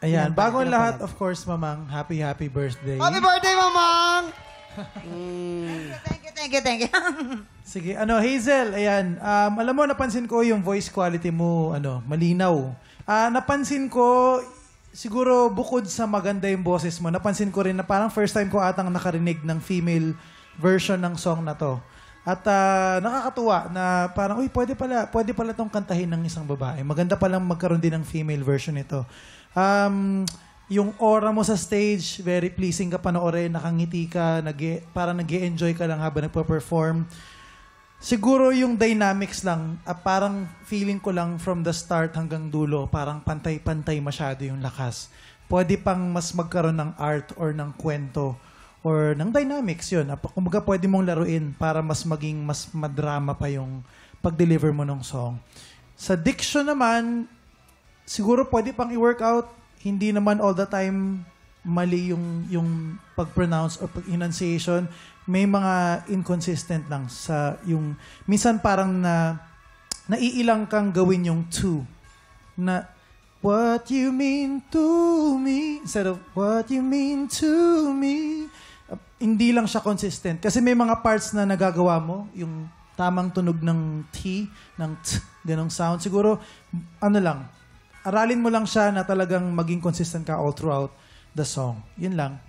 Ayan, bago ang lahat, of course, Mamang, happy birthday. Happy birthday, Mamang! Thank you. Sige, Hazel, ayan, alam mo, napansin ko yung voice quality mo, malinaw. Napansin ko, siguro bukod sa maganda yung boses mo, napansin ko rin na parang first time ko atang nakarinig ng female version ng song na to. At nakakatuwa na parang, uy, pwede pala tong kantahin ng isang babae. Maganda palang magkaroon din ng female version nito. Yung aura mo sa stage, very pleasing ka panoorin, nakangiti ka, parang nag-e-enjoy ka lang habang nagpa-perform. Siguro yung dynamics lang, parang feeling ko lang from the start hanggang dulo, parang pantay-pantay masyado yung lakas. Pwede pang mas magkaroon ng art or ng kwento or ng dynamics yun. Kumbaga pwede mong laruin para mas maging mas madrama pa yung pag-deliver mo ng song. Sa diction naman, siguro pwede pang i-workout. Hindi naman all the time mali yung pag-pronounce or pag-enunciation. May mga inconsistent lang sa yung minsan parang naiilang kang gawin yung to na what you mean to me instead of what you mean to me. Hindi lang siya consistent kasi may mga parts na nagagawa mo yung tamang tunog ng T, ng T, ganong sound. Siguro aralin mo lang siya na talagang maging consistent ka all throughout the song. Yun lang.